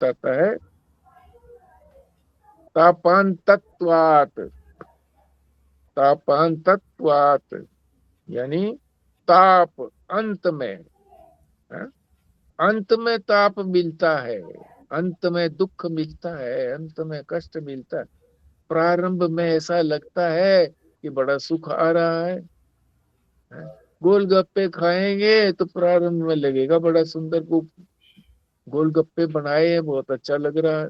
बताता है तापांतत्वात्, तापांतत्वात् यानी ताप अंत में, है? अंत में ताप मिलता है, अंत में दुख मिलता है, अंत में कष्ट मिलता है। प्रारंभ में ऐसा लगता है कि बड़ा सुख आ रहा है? गोलगप्पे खाएंगे तो प्रारंभ में लगेगा बड़ा सुंदर, को गोलगप्पे बनाए हैं, बहुत अच्छा लग रहा है।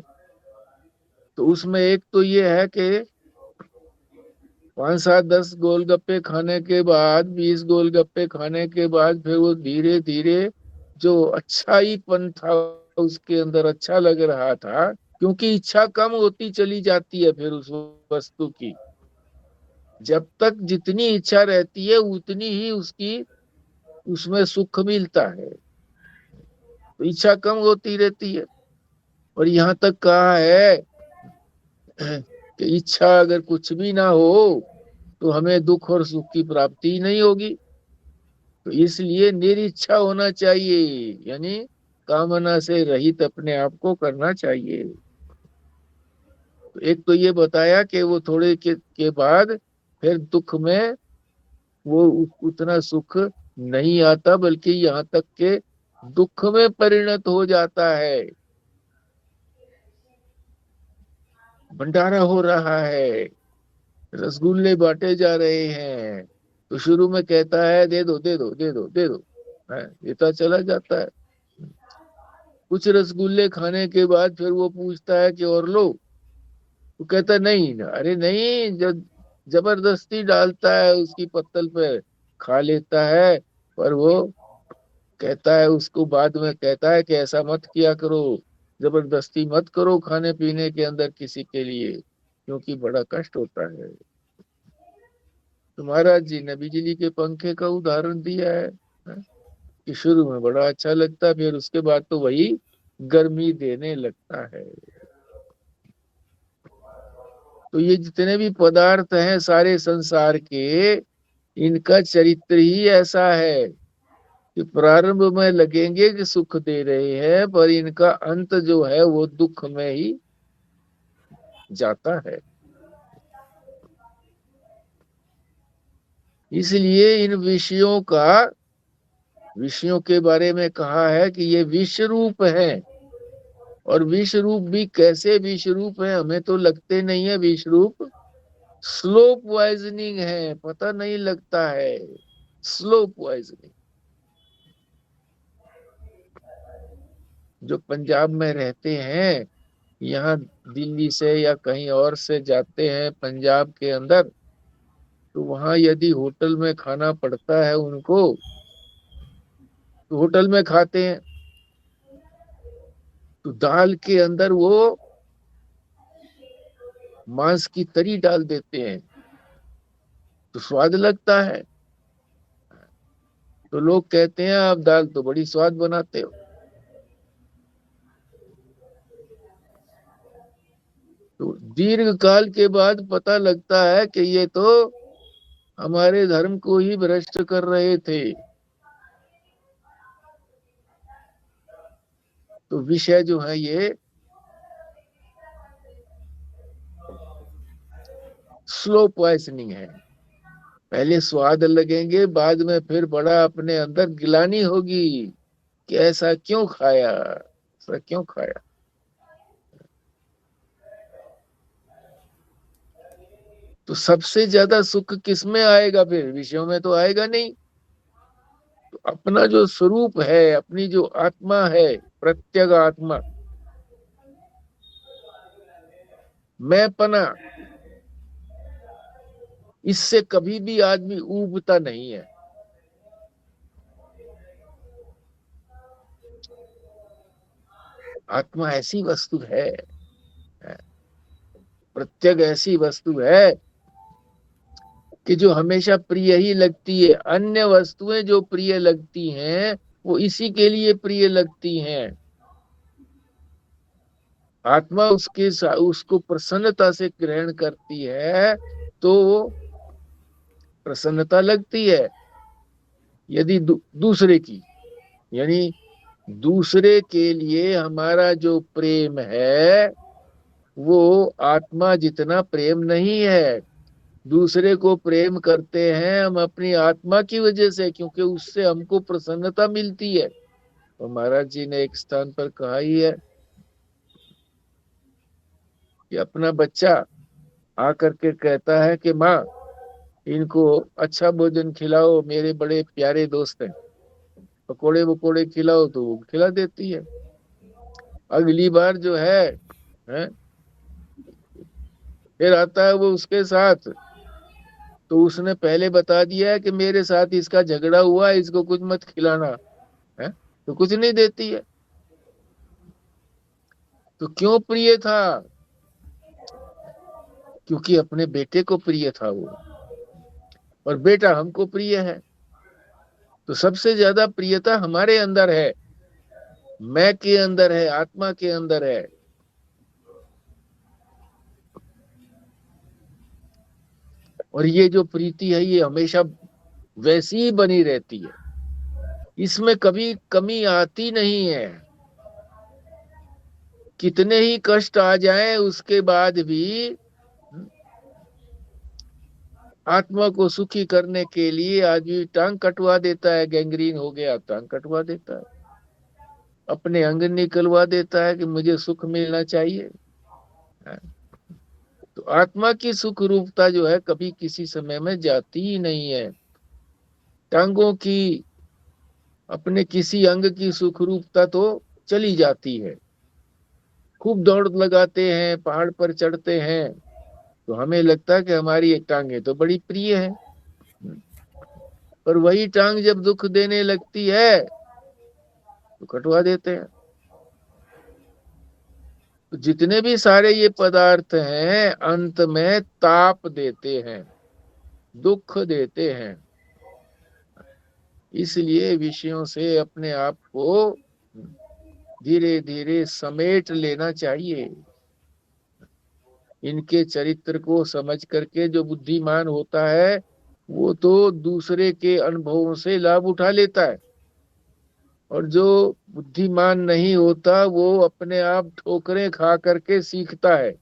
तो उसमें एक तो ये है कि 5 7 10 गोलगप्पे खाने के बाद, 20 गोलगप्पे खाने के बाद फिर वो धीरे धीरे जो अच्छाईपन था उसके अंदर, अच्छा लग रहा था, क्योंकि इच्छा कम होती चली जाती है फिर उस वस्तु की। जब तक जितनी इच्छा रहती है उतनी ही उसकी, उसमें सुख मिलता है, तो इच्छा कम होती रहती है। और यहाँ तक कहा है कि इच्छा अगर कुछ भी ना हो तो हमें दुख और सुख की प्राप्ति ही नहीं होगी। तो इसलिए निरिच्छा होना चाहिए, यानी कामना से रहित अपने आप को करना चाहिए। तो एक तो ये बताया कि वो थोड़े के बाद फिर दुख में वो उतना सुख नहीं आता, बल्कि यहाँ तक के दुख में परिणत हो जाता है। भंडारा हो रहा है, रसगुल्ले बांटे जा रहे हैं, तो शुरू में कहता है दे दो दे दो दे दो दे दो, देता चला जाता है। कुछ रसगुल्ले खाने के बाद फिर वो पूछता है कि और लो, वो कहता नहीं, अरे नहीं, जब जबरदस्ती डालता है उसकी पत्तल पे, खा लेता है। पर वो कहता है, उसको बाद में कहता है कि ऐसा मत किया करो, जबरदस्ती मत करो खाने पीने के अंदर किसी के लिए, क्योंकि बड़ा कष्ट होता है। तो महाराज जी ने बिजली के पंखे का उदाहरण दिया है कि शुरू में बड़ा अच्छा लगता है, फिर उसके बाद तो वही गर्मी देने लगता है। तो ये जितने भी पदार्थ हैं सारे संसार के, इनका चरित्र ही ऐसा है कि प्रारंभ में लगेंगे कि सुख दे रहे हैं, पर इनका अंत जो है वो दुख में ही जाता है। इसलिए इन विषयों के बारे में कहा है कि ये विष रूप है। और विष रूप भी कैसे विष रूप है, हमें तो लगते नहीं है विष रूप, स्लो पॉइजनिंग है, पता नहीं लगता है, स्लो पॉइजनिंग। जो पंजाब में रहते हैं, यहाँ दिल्ली से या कहीं और से जाते हैं पंजाब के अंदर, तो वहां यदि होटल में खाना पड़ता है उनको, तो होटल में खाते हैं, तो दाल के अंदर वो मांस की तरी डाल देते हैं, तो स्वाद लगता है। तो लोग कहते हैं आप दाल तो बड़ी स्वाद बनाते हो। तो दीर्घ काल के बाद पता लगता है कि ये तो हमारे धर्म को ही भ्रष्ट कर रहे थे। तो विषय जो है ये स्लो पॉइजनिंग है, पहले स्वाद लगेंगे, बाद में फिर बड़ा अपने अंदर गिलानी होगी कि ऐसा क्यों खाया, ऐसा क्यों खाया। तो सबसे ज्यादा सुख किसमें आएगा, फिर विषयों में तो आएगा नहीं। तो अपना जो स्वरूप है, अपनी जो आत्मा है, प्रत्यग आत्मा, मैंपना, इससे कभी भी आदमी ऊबता नहीं है। आत्मा ऐसी वस्तु है, प्रत्यग ऐसी वस्तु है कि जो हमेशा प्रिय ही लगती है। अन्य वस्तुएं जो प्रिय लगती हैं वो इसी के लिए प्रिय लगती हैं। आत्मा उसको प्रसन्नता से ग्रहण करती है तो प्रसन्नता लगती है। यदि दूसरे की, यानी दूसरे के लिए हमारा जो प्रेम है वो आत्मा जितना प्रेम नहीं है। दूसरे को प्रेम करते हैं हम अपनी आत्मा की वजह से, क्योंकि उससे हमको प्रसन्नता मिलती है। तो महाराज जी ने एक स्थान पर कहा ही है कि अपना बच्चा आकर के कहता है कि माँ, इनको अच्छा भोजन खिलाओ, मेरे बड़े प्यारे दोस्त हैं, पकोड़े वकोड़े खिलाओ, तो वो खिला देती है। अगली बार जो है फिर आता है वो उसके साथ, तो उसने पहले बता दिया है कि मेरे साथ इसका झगड़ा हुआ है, इसको कुछ मत खिलाना है, तो कुछ नहीं देती है। तो क्यों प्रिय था? क्योंकि अपने बेटे को प्रिय था वो, और बेटा हमको प्रिय है। तो सबसे ज्यादा प्रियता हमारे अंदर है, मैं के अंदर है, आत्मा के अंदर है। और ये जो प्रीति है ये हमेशा वैसी ही बनी रहती है, इसमें कभी कमी आती नहीं है। कितने ही कष्ट आ जाएं उसके बाद भी आत्मा को सुखी करने के लिए आदमी टांग कटवा देता है, गैंग्रीन हो गया टांग कटवा देता है, अपने अंग निकलवा देता है कि मुझे सुख मिलना चाहिए। तो आत्मा की सुख रूपता जो है कभी किसी समय में जाती ही नहीं है। टांगों की, अपने किसी अंग की सुख रूपता तो चली जाती है। खूब दौड़ लगाते हैं, पहाड़ पर चढ़ते हैं, तो हमें लगता है कि हमारी एक टांगे तो बड़ी प्रिय है, पर वही टांग जब दुख देने लगती है तो कटवा देते हैं। तो जितने भी सारे ये पदार्थ हैं अंत में ताप देते हैं, दुख देते हैं। इसलिए विषयों से अपने आप को धीरे धीरे समेट लेना चाहिए। इनके चरित्र को समझ करके जो बुद्धिमान होता है वो तो दूसरे के अनुभवों से लाभ उठा लेता है, और जो बुद्धिमान नहीं होता वो अपने आप ठोकरें खा करके सीखता है।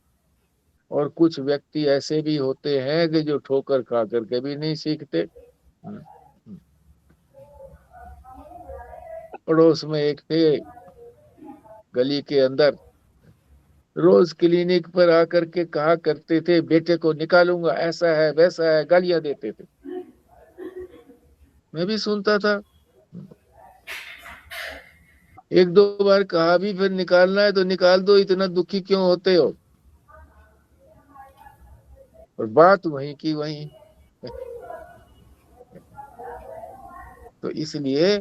और कुछ व्यक्ति ऐसे भी होते हैं कि जो ठोकर खा करके भी नहीं सीखते। पड़ोस में एक थे, गली के अंदर, रोज क्लिनिक पर आकर के कहा करते थे बेटे को निकालूंगा, ऐसा है वैसा है, गालियां देते थे। मैं भी सुनता था, एक दो बार कहा भी फिर निकालना है तो निकाल दो, इतना दुखी क्यों होते हो। और बात वहीं की वहीं। तो इसलिए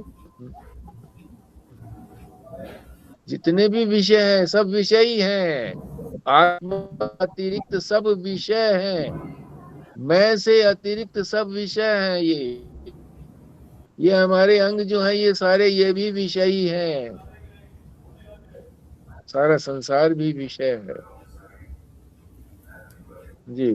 जितने भी विषय हैं सब विषय ही हैं, आत्मा अतिरिक्त सब विषय हैं, मैं से अतिरिक्त सब विषय हैं। ये हमारे अंग जो है ये सारे ये भी विषय ही हैं, सारा संसार भी विषय है। जी।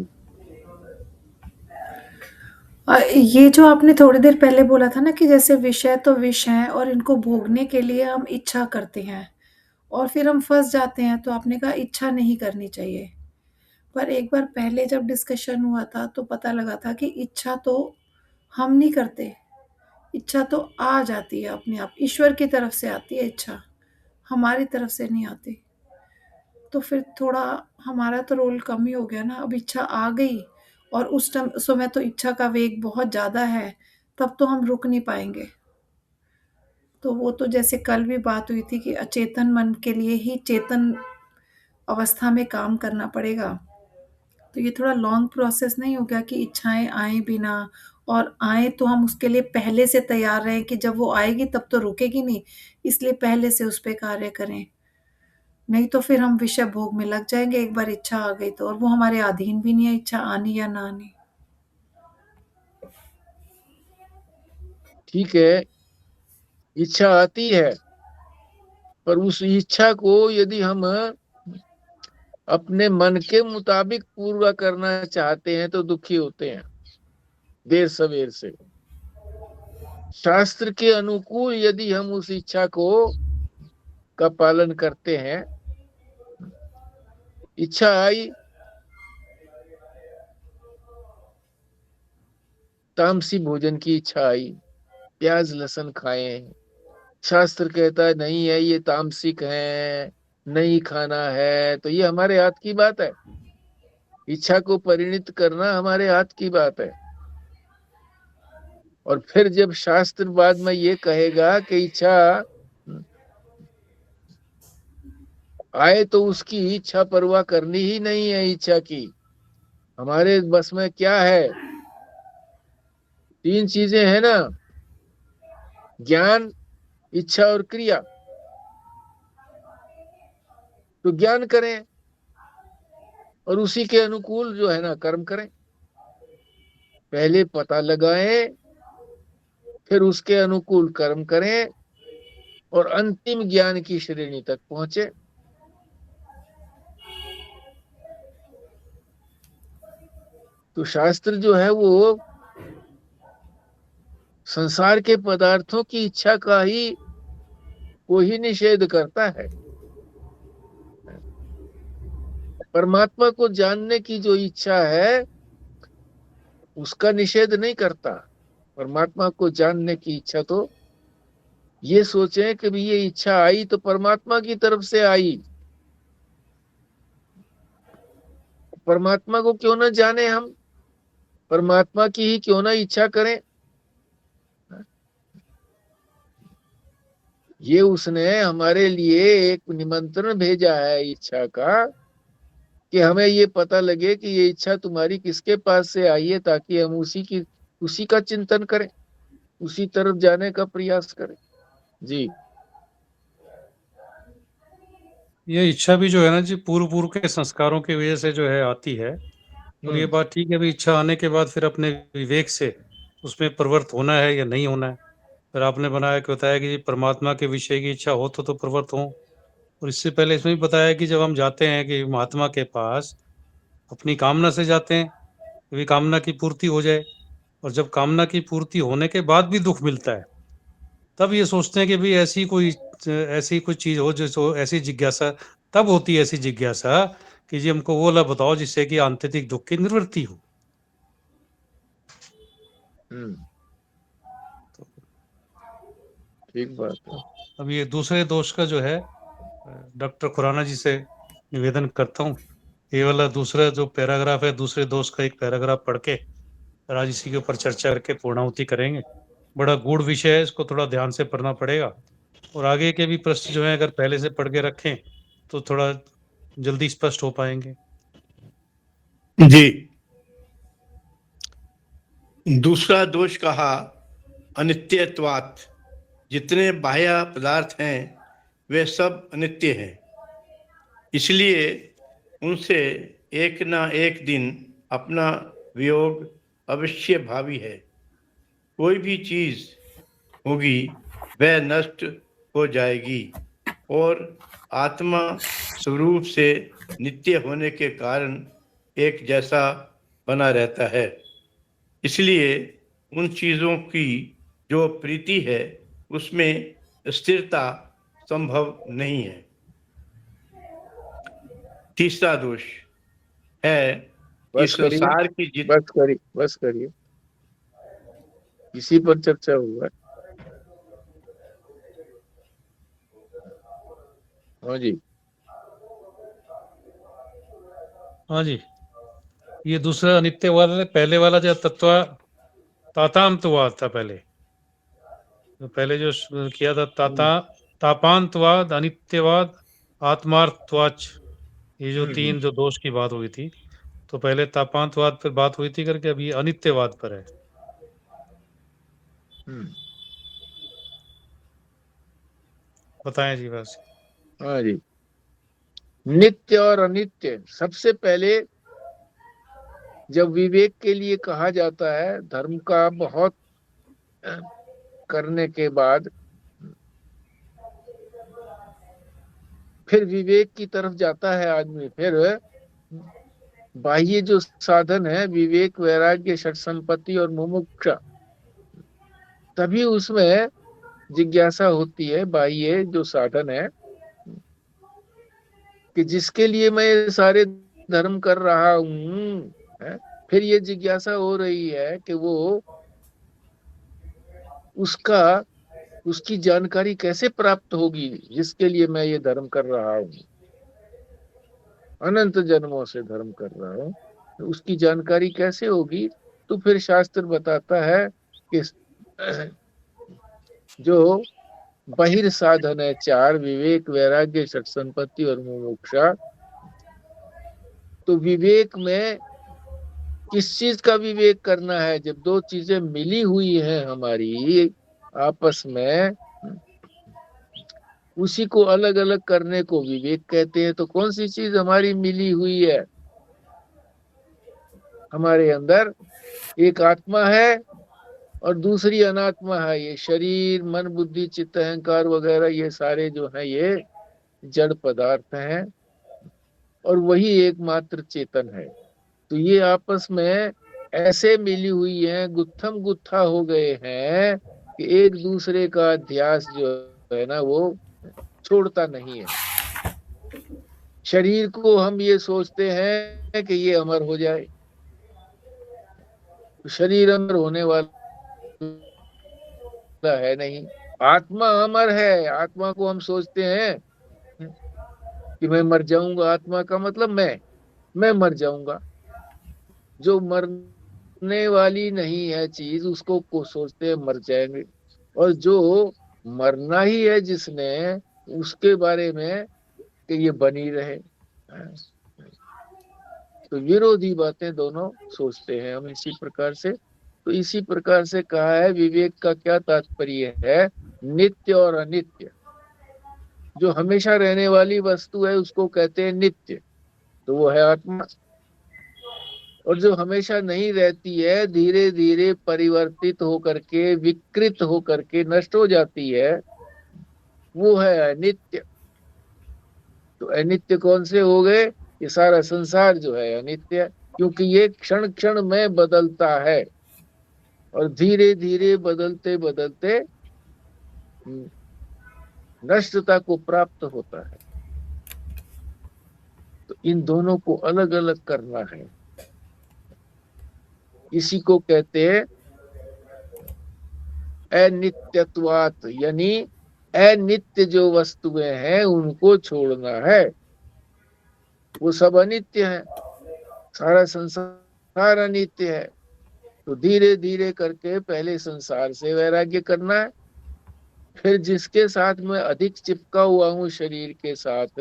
ये जो आपने थोड़ी देर पहले बोला था ना कि जैसे विषय तो विष हैं और इनको भोगने के लिए हम इच्छा करते हैं और फिर हम फंस जाते हैं, तो आपने कहा इच्छा नहीं करनी चाहिए। पर एक बार पहले जब डिस्कशन हुआ था तो पता लगा था कि इच्छा तो हम नहीं करते, इच्छा तो आ जाती है अपने आप, ईश्वर की तरफ से आती है इच्छा, हमारी तरफ से नहीं आती। तो फिर थोड़ा हमारा तो रोल कम ही हो गया ना, अब इच्छा आ गई और उस टाइम समय तो इच्छा का वेग बहुत ज़्यादा है, तब तो हम रुक नहीं पाएंगे। तो वो तो जैसे कल भी बात हुई थी कि अचेतन मन के लिए ही चेतन अवस्था में काम करना पड़ेगा। तो ये थोड़ा लॉन्ग प्रोसेस नहीं हो गया कि इच्छाएं आए बिना, और आए तो हम उसके लिए पहले से तैयार रहें कि जब वो आएगी तब तो रुकेगी नहीं, इसलिए पहले से उस पर कार्य करें। नहीं तो फिर हम विषय भोग में लग जाएंगे एक बार इच्छा आ गई तो, और वो हमारे अधीन भी नहीं है इच्छा आनी या ना आनी। ठीक है, इच्छा आती है, पर उस इच्छा को यदि हम अपने मन के मुताबिक पूरा करना चाहते हैं तो दुखी होते हैं देर सवेर से। शास्त्र के अनुकूल यदि हम उस इच्छा को का पालन करते हैं। इच्छा आई, तामसी भोजन की इच्छा आई, प्याज लहसुन खाए, शास्त्र कहता है नहीं है, ये तामसिक है, नहीं खाना है, तो ये हमारे हाथ की बात है। इच्छा को परिणित करना हमारे हाथ की बात है। और फिर जब शास्त्र बाद में ये कहेगा कि इच्छा आए तो उसकी इच्छा परवाह करनी ही नहीं है। इच्छा की हमारे बस में क्या है? तीन चीजें हैं ना, ज्ञान, इच्छा और क्रिया। तो ज्ञान करें और उसी के अनुकूल जो है ना कर्म करें। पहले पता लगाएं, फिर उसके अनुकूल कर्म करें और अंतिम ज्ञान की श्रेणी तक पहुंचे। तो शास्त्र जो है वो संसार के पदार्थों की इच्छा का ही को ही निषेध करता है। परमात्मा को जानने की जो इच्छा है उसका निषेध नहीं करता। परमात्मा को जानने की इच्छा तो ये सोचें कि भी ये इच्छा आई तो परमात्मा की तरफ से आई। परमात्मा को क्यों ना जाने हम, परमात्मा की ही क्यों ना इच्छा करें। ये उसने हमारे लिए एक निमंत्रण भेजा है इच्छा का, कि हमें ये पता लगे कि ये इच्छा तुम्हारी किसके पास से आई है, ताकि हम उसी का चिंतन करें, उसी तरफ जाने का प्रयास करें। जी। ये इच्छा भी जो है ना जी, पूर्व पूर्व के संस्कारों की वजह से जो है आती है। और ये बात ठीक है भी, इच्छा आने के बाद फिर अपने विवेक से उसमें प्रवृत्त होना है या नहीं होना है। फिर आपने बनाया कि बताया कि परमात्मा के विषय की इच्छा हो तो प्रवृत्त हो। और इससे पहले इसमें भी बताया कि जब हम जाते हैं कि महात्मा के पास अपनी कामना से जाते हैं कि भी कामना की पूर्ति हो जाए, और जब कामना की पूर्ति होने के बाद भी दुख मिलता है, तब ये सोचते हैं कि भाई ऐसी कोई चीज हो जो ऐसी जिज्ञासा, तब होती है ऐसी जिज्ञासा कि जी हमको वो ला बताओ जिससे कि आंतरिक दुख की निवृत्ति हो। ठीक बात है। अब ये दूसरे दोष का जो है डॉक्टर खुराना जी से निवेदन करता हूँ, ये वाला दूसरा जो पैराग्राफ है, दूसरे दोष का एक पैराग्राफ पढ़ के आज इसी के ऊपर चर्चा करके पूर्णाहुति करेंगे। बड़ा गूढ़ विषय है, इसको थोड़ा ध्यान से पढ़ना पड़ेगा। और आगे के भी प्रश्न जो है अगर पहले से पढ़ के रखें तो थोड़ा जल्दी स्पष्ट हो पाएंगे। जी। दूसरा दोष कहा अनित्यत्वात्। जितने बाह्य पदार्थ हैं वे सब अनित्य हैं, इसलिए उनसे एक ना एक दिन अपना वियोग अवश्य भावी है। कोई भी चीज होगी वह नष्ट हो जाएगी और आत्मा स्वरूप से नित्य होने के कारण एक जैसा बना रहता है। इसलिए उन चीजों की जो प्रीति है उसमें स्थिरता संभव नहीं है। तीसरा दोष है कि संसार की बस करिए, इसी पर चर्चा हुआ। हाँ जी, हाँ जी। ये दूसरा अनित्य वाला, पहले वाला जो तत्व तातांतवाद था, पहले जो किया था तापांतवाद, अनित्यवाद, आत्मार्थवाच, ये जो तीन जो दोष की बात हुई थी, तो पहले तापांतवाद पर बात हुई थी करके, अभी अनित्यवाद पर है। बताएं जी बस। हाँ जी, नित्य और अनित्य। सबसे पहले जब विवेक के लिए कहा जाता है, धर्म का बहुत करने के बाद फिर विवेक की तरफ जाता है आदमी। फिर बाह्य जो साधन है, विवेक, वैराग्य, षट संपत्ति और मुमुक्षा, तभी उसमें जिज्ञासा होती है। बाह्य जो साधन है कि जिसके लिए मैं ये सारे धर्म कर रहा हूँ, फिर ये जिज्ञासा हो रही है कि वो उसकी जानकारी कैसे प्राप्त होगी जिसके लिए मैं ये धर्म कर रहा हूँ, अनंत जन्मों से धर्म कर रहा हूँ, तो उसकी जानकारी कैसे होगी। तो फिर शास्त्र बताता है कि जो बहिर साधन है 4, विवेक, वैराग्य, षट संपत्ति और मुमुक्षा। तो विवेक में किस चीज का विवेक करना है? जब दो चीजें मिली हुई हैं हमारी आपस में, उसी को अलग अलग करने को विवेक कहते हैं। तो कौन सी चीज हमारी मिली हुई है? हमारे अंदर एक आत्मा है और दूसरी अनात्मा है। ये शरीर, मन, बुद्धि, चित्त, अहंकार वगैरह ये सारे जो है ये जड़ पदार्थ हैं और वही एकमात्र चेतन है। तो ये आपस में ऐसे मिली हुई हैं, गुत्थम गुत्था हो गए हैं कि एक दूसरे का अध्यास जो है ना वो छोड़ता नहीं है। शरीर को हम ये सोचते हैं कि ये अमर हो जाए, तो शरीर अमर होने वाला है नहीं। आत्मा अमर है। आत्मा को हम सोचते हैं कि मैं मर जाऊंगा। आत्मा का मतलब मैं मर जाऊंगा। जो मरने वाली नहीं है चीज उसको को सोचते हैं मर जाएंगे, और जो मरना ही है जिसने, उसके बारे में कि ये बनी रहे। तो विरोधी बातें दोनों सोचते हैं हम इसी प्रकार से। तो इसी प्रकार से कहा है विवेक का क्या तात्पर्य है? नित्य और अनित्य। जो हमेशा रहने वाली वस्तु है उसको कहते हैं नित्य, तो वो है आत्मा। और जो हमेशा नहीं रहती है, धीरे धीरे परिवर्तित होकर के, विकृत होकर के नष्ट हो जाती है, वो है अनित्य। तो अनित्य कौन से हो गए? ये सारा संसार जो है अनित्य है, क्योंकि ये क्षण क्षण में बदलता है और धीरे धीरे बदलते बदलते नष्टता को प्राप्त होता है। तो इन दोनों को अलग अलग करना है। इसी को कहते हैं अनित्यत्वात्, यानी अनित्य जो वस्तुएं हैं उनको छोड़ना है। वो सब अनित्य है, सारा संसार अनित्य है। तो धीरे धीरे करके पहले संसार से वैराग्य करना है, फिर जिसके साथ मैं अधिक चिपका हुआ हूँ शरीर के साथ,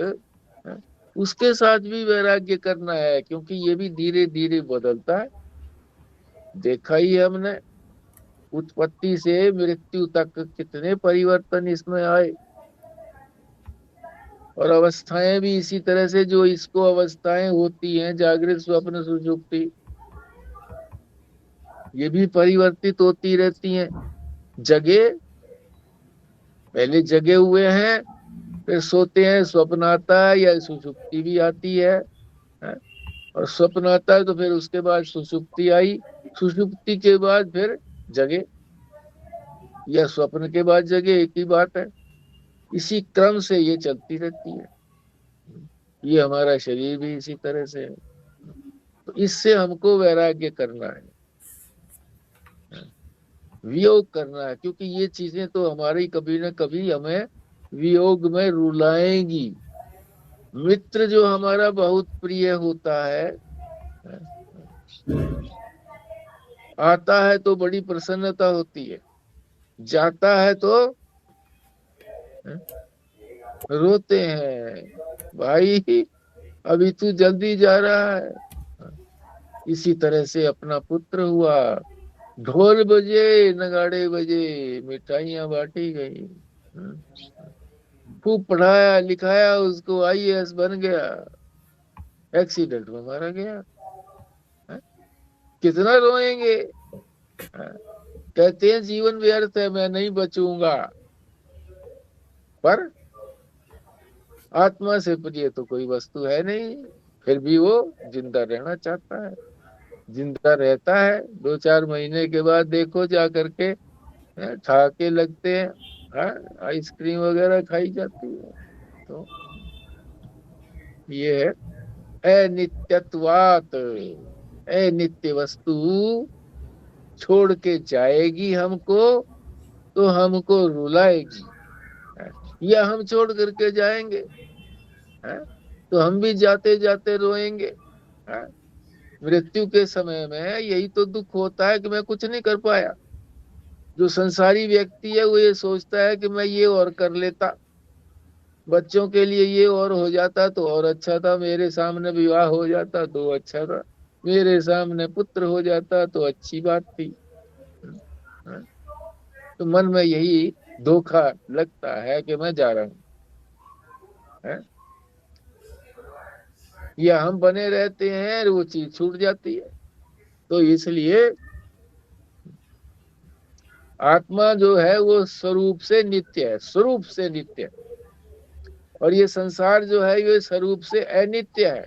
उसके साथ भी वैराग्य करना है, क्योंकि ये भी धीरे धीरे बदलता है। देखा ही हमने उत्पत्ति से मृत्यु तक कितने परिवर्तन इसमें आए, और अवस्थाएं भी इसी तरह से, जो इसको अवस्थाएं होती हैं जागृत, स्वप्न, सुषुप्ति, ये भी परिवर्तित होती रहती हैं। जगे, पहले जगे हुए हैं, फिर सोते हैं, स्वप्न आता है या सुषुप्ति भी आती है, और स्वप्न आता है तो फिर उसके बाद सुषुप्ति आई, सुषुप्ति के बाद फिर जगे या स्वप्न के बाद जगे, एक ही बात है। इसी क्रम से ये चलती रहती है। ये हमारा शरीर भी इसी तरह से है। तो इससे हमको वैराग्य करना है, वियोग करना है, क्योंकि ये चीजें तो हमारी कभी न कभी हमें वियोग में रुलाएंगी। मित्र जो हमारा बहुत प्रिय होता है, आता है तो बड़ी प्रसन्नता होती है, जाता है तो रोते हैं, भाई अभी तू जल्दी जा रहा है। इसी तरह से अपना पुत्र हुआ, ढोल बजे, नगाड़े बजे, मिठाइयां बांटी गई, खूब पढ़ाया लिखाया उसको, IAS बन गया, एक्सीडेंट में मारा गया। कितना रोएंगे? कहते हैं जीवन व्यर्थ है, मैं नहीं बचूंगा, पर आत्मा से प्रिय तो कोई वस्तु है नहीं, फिर भी वो जिंदा रहना चाहता है, जिंदा रहता है। 2-4 महीने के बाद देखो जा करके ठहाके लगते हैं, आइसक्रीम वगैरह खाई जाती है। तो ये है अनित्यत्वात। अनित्य वस्तु छोड़ के जाएगी हमको तो हमको रुलाएगी, या हम छोड़ करके जाएंगे तो हम भी जाते जाते रोएंगे। मृत्यु के समय में यही तो दुख होता है कि मैं कुछ नहीं कर पाया। जो संसारी व्यक्ति है वो ये सोचता है कि मैं ये और कर लेता, बच्चों के लिए ये और हो जाता तो और अच्छा था, मेरे सामने विवाह हो जाता तो अच्छा था, मेरे सामने पुत्र हो जाता तो अच्छी बात थी। तो मन में यही धोखा लगता है कि मैं जा रहा हूँ, या हम बने रहते हैं वो चीज छूट जाती है। तो इसलिए आत्मा जो है वो स्वरूप से नित्य है, स्वरूप से नित्य है, और ये संसार जो है ये स्वरूप से अनित्य है।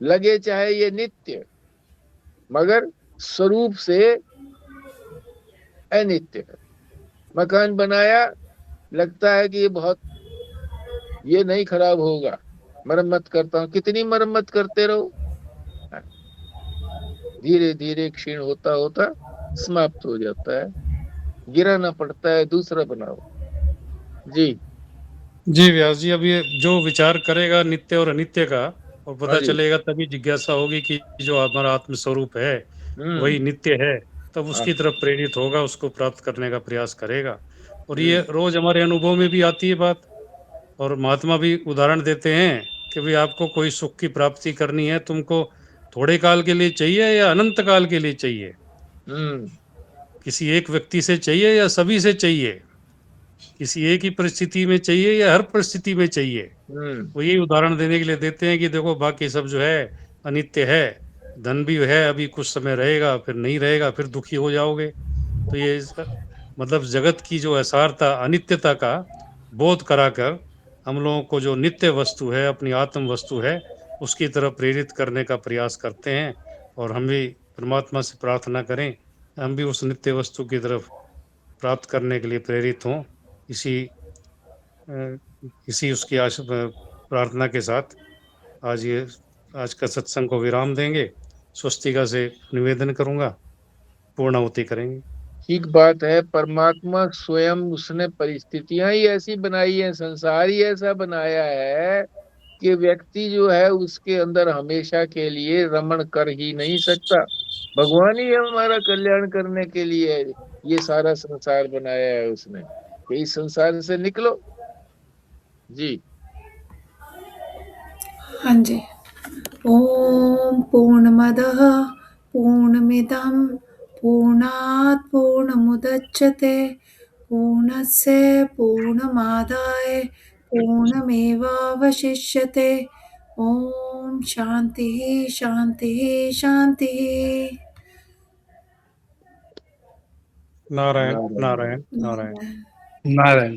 लगे चाहे ये नित्य, मगर स्वरूप से अनित्य है। मकान बनाया, लगता है कि ये नहीं खराब होगा, मरम्मत करता हूँ, कितनी मरम्मत करते रहो, धीरे धीरे क्षीण होता होता समाप्त हो जाता है, गिराना पड़ता है, दूसरा बनाओ। जी जी व्यास जी, अब ये जो विचार करेगा नित्य और अनित्य का, और हाँ पता जी। चलेगा तभी जिज्ञासा होगी कि जो हमारा आत्म स्वरूप है वही हम्म। नित्य है, तब हाँ। उसकी तरफ प्रेरित होगा, उसको प्राप्त करने का प्रयास करेगा। और ये हम्म। रोज हमारे अनुभव में भी आती है बात, और महात्मा भी उदाहरण देते हैं कि भाई आपको कोई सुख की प्राप्ति करनी है, तुमको थोड़े काल के लिए चाहिए या अनंत काल के लिए चाहिए, हम्म। किसी एक व्यक्ति से चाहिए या सभी से चाहिए, किसी एक ही परिस्थिति में चाहिए या हर परिस्थिति में चाहिए। हम्म। वो यही उदाहरण देने के लिए देते हैं कि देखो बाकी सब जो है अनित्य है, धन भी है, अभी कुछ समय रहेगा, फिर नहीं रहेगा, फिर दुखी हो जाओगे। तो ये मतलब जगत की जो असारता, अनित्यता का बोध कराकर हम लोगों को जो नित्य वस्तु है, अपनी आत्म वस्तु है, उसकी तरफ प्रेरित करने का प्रयास करते हैं। और हम भी परमात्मा से प्रार्थना करें, हम भी उस नित्य वस्तु की तरफ प्राप्त करने के लिए प्रेरित हों। इसी इसी उसकी प्रार्थना के साथ आज का सत्संग को विराम देंगे। स्वस्तिका से निवेदन करूंगा, पूर्णाहुति करेंगे। ठीक बात है। परमात्मा स्वयं उसने परिस्थितियां ही ऐसी बनाई है, संसार ही ऐसा बनाया है कि व्यक्ति जो है उसके अंदर हमेशा के लिए रमण कर ही नहीं सकता। भगवान ही हमारा कल्याण करने के लिए ये सारा संसार बनाया है उसने, कि इस संसार से निकलो। जी। हाँ जी। ॐ पूर्णमदः पूर्णमिदं पूर्णात् पूर्णमुदच्यते पूर्णस्य पूर्णमादाय पूर्णमेवावशिष्यते। ॐ शान्तिः शान्तिः शान्तिः। नारायण नारायण। नारायण नारायण। नारायण।